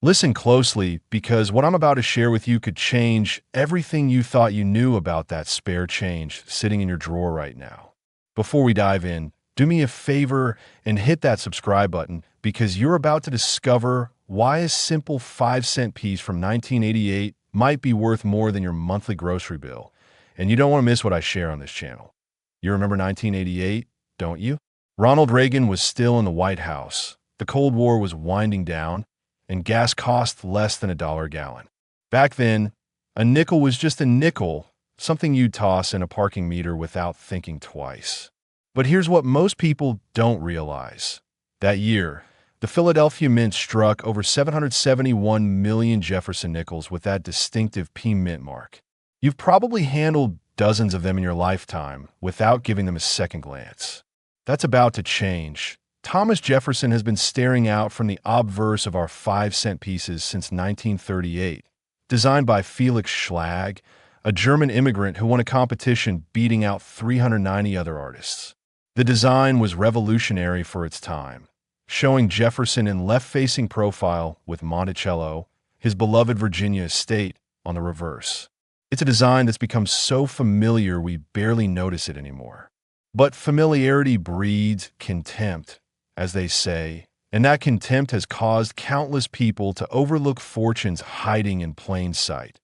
Listen closely because what I'm about to share with you could change everything you thought you knew about that spare change sitting in your drawer right now. Before we dive in, do me a favor and hit that subscribe button because you're about to discover why a simple 5-cent piece from 1988 might be worth more than your monthly grocery bill. And you don't want to miss what I share on this channel. You remember 1988, don't you? Ronald Reagan was still in the White House. The Cold War was winding down, and gas cost less than $1 a gallon. Back then, a nickel was just a nickel, something you'd toss in a parking meter without thinking twice. But here's what most people don't realize. That year, the Philadelphia Mint struck over 771 million Jefferson nickels with that distinctive P Mint mark. You've probably handled dozens of them in your lifetime without giving them a second glance. That's about to change. Thomas Jefferson has been staring out from the obverse of our 5-cent pieces since 1938. Designed by Felix Schlag, a German immigrant who won a competition beating out 390 other artists. The design was revolutionary for its time, showing Jefferson in left-facing profile with Monticello, his beloved Virginia estate, on the reverse. It's a design that's become so familiar we barely notice it anymore. But familiarity breeds contempt, as they say, and that contempt has caused countless people to overlook fortunes hiding in plain sight.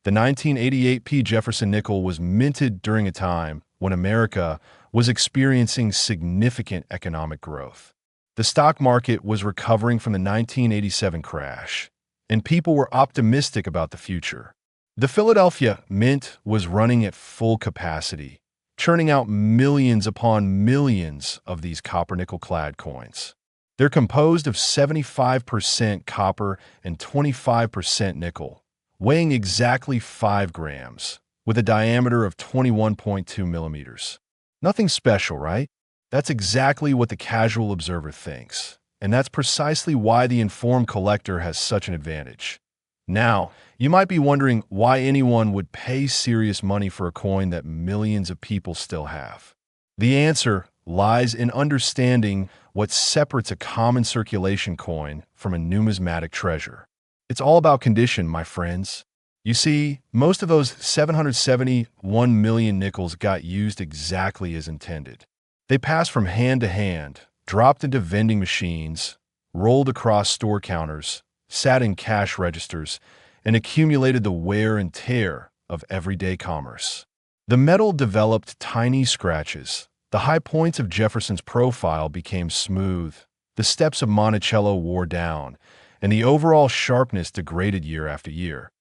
The 1988P Jefferson nickel was minted during a time when America was experiencing significant economic growth. The stock market was recovering from the 1987 crash, and people were optimistic about the future. The Philadelphia Mint was running at full capacity, churning out millions upon millions of these copper-nickel-clad coins. They're composed of 75% copper and 25% nickel, weighing exactly 5 grams, with a diameter of 21.2 millimeters. Nothing special, right? That's exactly what the casual observer thinks, and that's precisely why the informed collector has such an advantage. Now, you might be wondering why anyone would pay serious money for a coin that millions of people still have. The answer lies in understanding what separates a common circulation coin from a numismatic treasure. It's all about condition, my friends. You see, most of those 771 million nickels got used exactly as intended. They passed from hand to hand, dropped into vending machines, rolled across store counters, sat in cash registers, and accumulated the wear and tear of everyday commerce. The metal developed tiny scratches. The high points of Jefferson's profile became smooth. The steps of Monticello wore down, and the overall sharpness degraded year after year.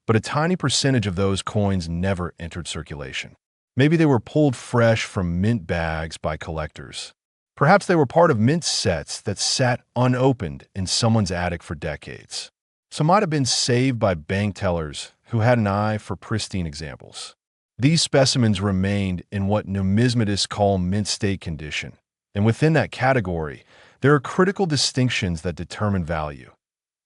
But a tiny percentage of those coins never entered circulation. Maybe they were pulled fresh from mint bags by collectors. Perhaps they were part of mint sets that sat unopened in someone's attic for decades. Some might have been saved by bank tellers who had an eye for pristine examples. These specimens remained in what numismatists call mint state condition, and within that category, there are critical distinctions that determine value.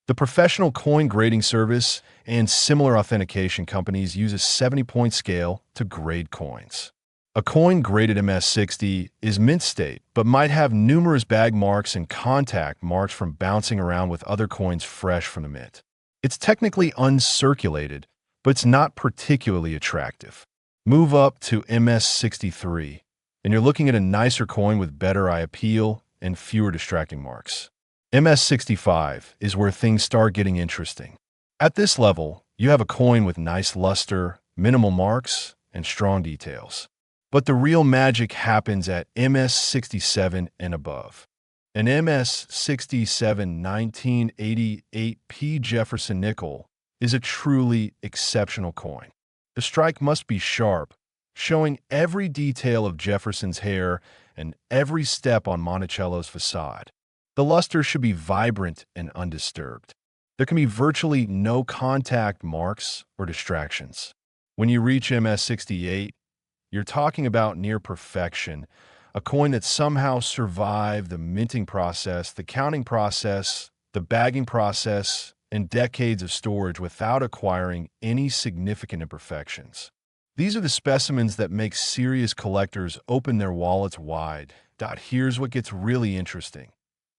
The professional coin grading service and similar authentication companies use a 70-point scale to grade coins. A coin graded MS-60 is mint state, but might have numerous bag marks and contact marks from bouncing around with other coins fresh from the mint. It's technically uncirculated, but it's not particularly attractive. Move up to MS-63, and you're looking at a nicer coin with better eye appeal and fewer distracting marks. MS-65 is where things start getting interesting. At this level, you have a coin with nice luster, minimal marks, and strong details. But the real magic happens at MS-67 and above. An MS-67 1988P Jefferson nickel is a truly exceptional coin. The strike must be sharp, showing every detail of Jefferson's hair and every step on Monticello's facade. The luster should be vibrant and undisturbed. There can be virtually no contact marks or distractions. When you reach MS-68, you're talking about near perfection, a coin that somehow survived the minting process, the counting process, the bagging process, and decades of storage without acquiring any significant imperfections. These are the specimens that make serious collectors open their wallets wide. Here's what gets really interesting.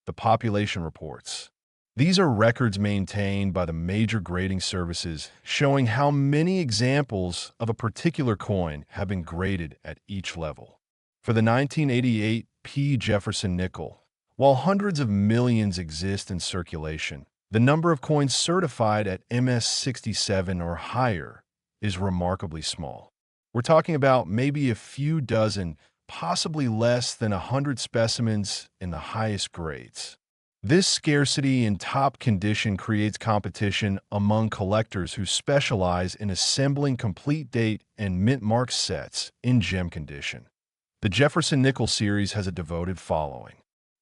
The population reports. These are records maintained by the major grading services showing how many examples of a particular coin have been graded at each level. For the 1988P Jefferson Nickel, while hundreds of millions exist in circulation, the number of coins certified at MS67 or higher is remarkably small. We're talking about maybe a few dozen, possibly less than 100 specimens in the highest grades. This scarcity in top condition creates competition among collectors who specialize in assembling complete date and mint mark sets in gem condition. The Jefferson Nickel series has a devoted following.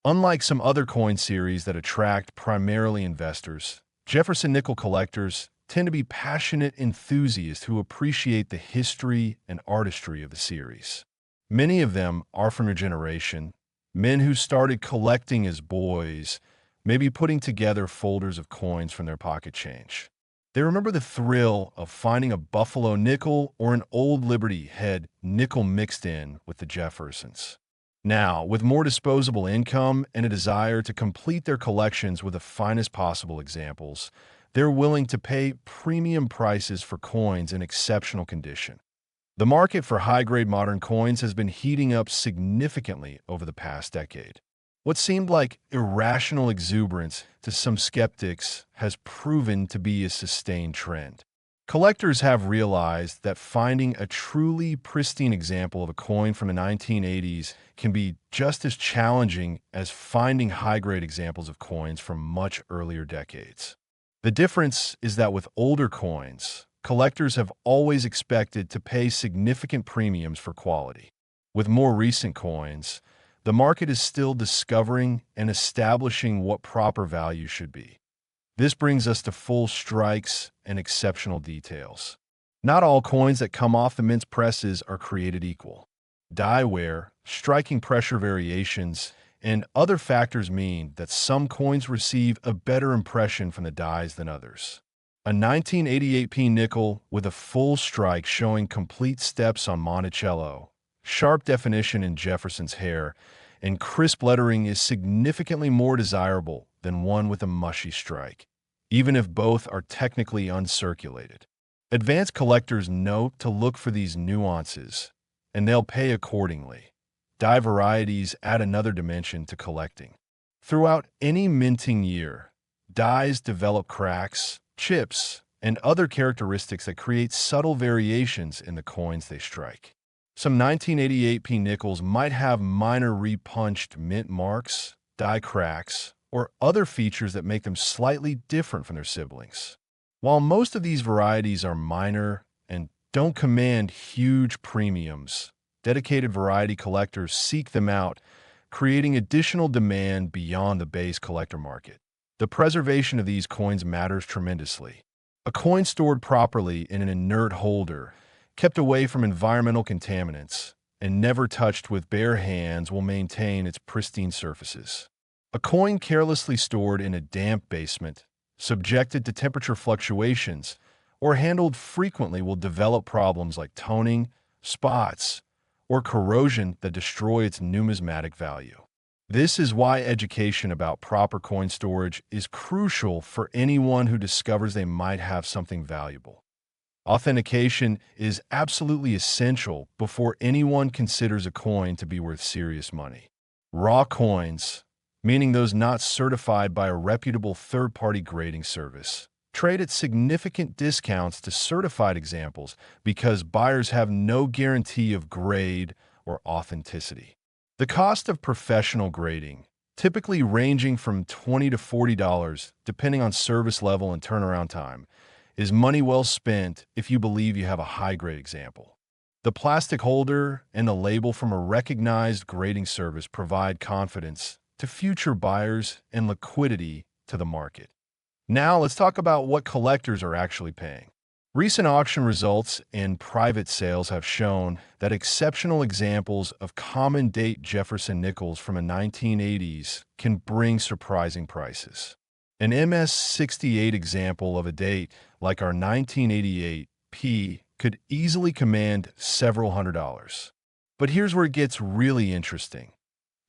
Unlike some other coin series that attract primarily investors, Jefferson Nickel collectors tend to be passionate enthusiasts who appreciate the history and artistry of the series. Many of them are from your generation, men who started collecting as boys, maybe putting together folders of coins from their pocket change. They remember the thrill of finding a Buffalo nickel or an old Liberty Head nickel mixed in with the Jeffersons. Now, with more disposable income and a desire to complete their collections with the finest possible examples, they're willing to pay premium prices for coins in exceptional condition. The market for high-grade modern coins has been heating up significantly over the past decade. What seemed like irrational exuberance to some skeptics has proven to be a sustained trend. Collectors have realized that finding a truly pristine example of a coin from the 1980s can be just as challenging as finding high-grade examples of coins from much earlier decades. The difference is that with older coins, collectors have always expected to pay significant premiums for quality. With more recent coins, the market is still discovering and establishing what proper value should be. This brings us to full strikes and exceptional details. Not all coins that come off the mint's presses are created equal. Die wear, striking pressure variations, and other factors mean that some coins receive a better impression from the dies than others. A 1988P nickel with a full strike showing complete steps on Monticello, sharp definition in Jefferson's hair, and crisp lettering is significantly more desirable than one with a mushy strike, even if both are technically uncirculated. Advanced collectors know to look for these nuances, and they'll pay accordingly. Die varieties add another dimension to collecting. Throughout any minting year, dies develop cracks, chips, and other characteristics that create subtle variations in the coins they strike. Some 1988P nickels might have minor repunched mint marks, die cracks, or other features that make them slightly different from their siblings. While most of these varieties are minor and don't command huge premiums, dedicated variety collectors seek them out, creating additional demand beyond the base collector market. The preservation of these coins matters tremendously. A coin stored properly in an inert holder, kept away from environmental contaminants, and never touched with bare hands will maintain its pristine surfaces. A coin carelessly stored in a damp basement, subjected to temperature fluctuations, or handled frequently will develop problems like toning, spots, or corrosion that destroy its numismatic value. This is why education about proper coin storage is crucial for anyone who discovers they might have something valuable. Authentication is absolutely essential before anyone considers a coin to be worth serious money. Raw coins, meaning those not certified by a reputable third-party grading service, trade at significant discounts to certified examples because buyers have no guarantee of grade or authenticity. The cost of professional grading, typically ranging from $20 to $40 depending on service level and turnaround time, is money well spent if you believe you have a high-grade example. The plastic holder and the label from a recognized grading service provide confidence to future buyers and liquidity to the market. Now let's talk about what collectors are actually paying. Recent auction results and private sales have shown that exceptional examples of common date Jefferson nickels from the 1980s can bring surprising prices. An MS-68 example of a date like our 1988P could easily command several $100s. But here's where it gets really interesting.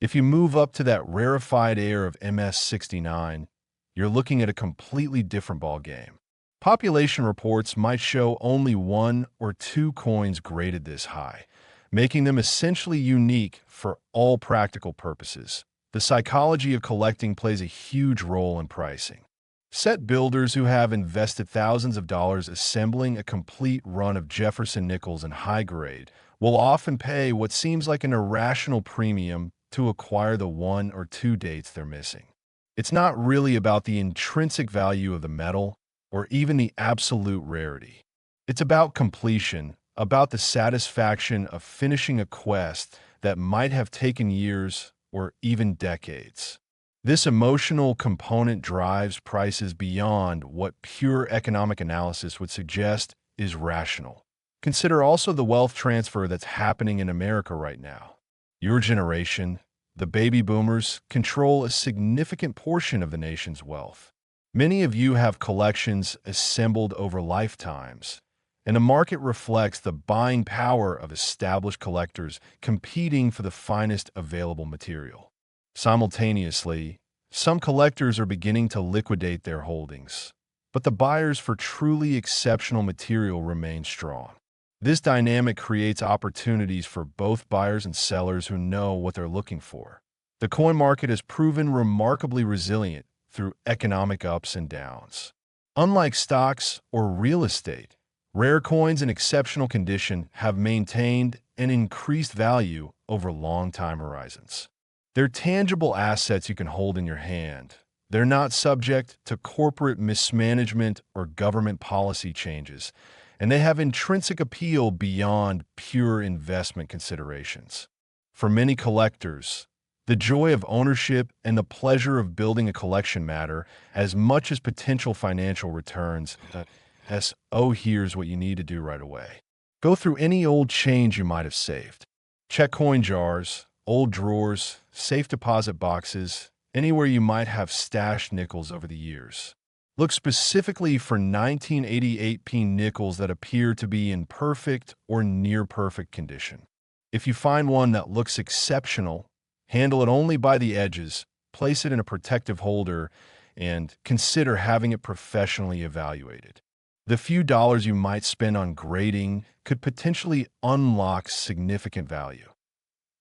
If you move up to that rarefied air of MS-69, you're looking at a completely different ball game. Population reports might show only one or two coins graded this high, making them essentially unique for all practical purposes. The psychology of collecting plays a huge role in pricing. Set builders who have invested thousands of dollars assembling a complete run of Jefferson Nickels in high grade will often pay what seems like an irrational premium to acquire the one or two dates they're missing. It's not really about the intrinsic value of the metal or even the absolute rarity. It's about completion, about the satisfaction of finishing a quest that might have taken years or even decades. This emotional component drives prices beyond what pure economic analysis would suggest is rational. Consider also the wealth transfer that's happening in America right now. Your generation, the baby boomers, control a significant portion of the nation's wealth. Many of you have collections assembled over lifetimes, and the market reflects the buying power of established collectors competing for the finest available material. Simultaneously, some collectors are beginning to liquidate their holdings, but the buyers for truly exceptional material remain strong. This dynamic creates opportunities for both buyers and sellers who know what they're looking for. The coin market has proven remarkably resilient through economic ups and downs. Unlike stocks or real estate, rare coins in exceptional condition have maintained and increased value over long time horizons. They're tangible assets you can hold in your hand. They're not subject to corporate mismanagement or government policy changes, and they have intrinsic appeal beyond pure investment considerations. For many collectors, the joy of ownership and the pleasure of building a collection matter as much as potential financial returns. Here's what you need to do right away. Go through any old change you might have saved. Check coin jars, old drawers, safe deposit boxes, anywhere you might have stashed nickels over the years. Look specifically for 1988P nickels that appear to be in perfect or near perfect condition. If you find one that looks exceptional, handle it only by the edges, place it in a protective holder, and consider having it professionally evaluated. The few dollars you might spend on grading could potentially unlock significant value.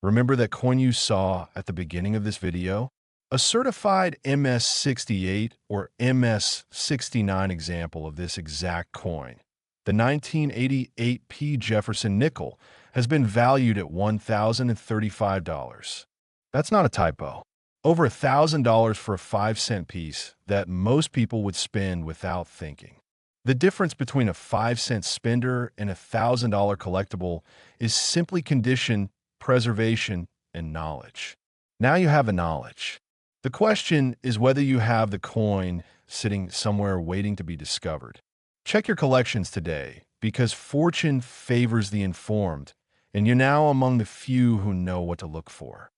Remember that coin you saw at the beginning of this video? A certified MS-68 or MS-69 example of this exact coin, the 1988P Jefferson nickel, has been valued at $1,035. That's not a typo. Over $1,000 for a 5-cent piece that most people would spend without thinking. The difference between a 5-cent spender and a $1,000 collectible is simply condition, preservation, and knowledge. Now you have the knowledge. The question is whether you have the coin sitting somewhere waiting to be discovered. Check your collections today, because fortune favors the informed, and you're now among the few who know what to look for.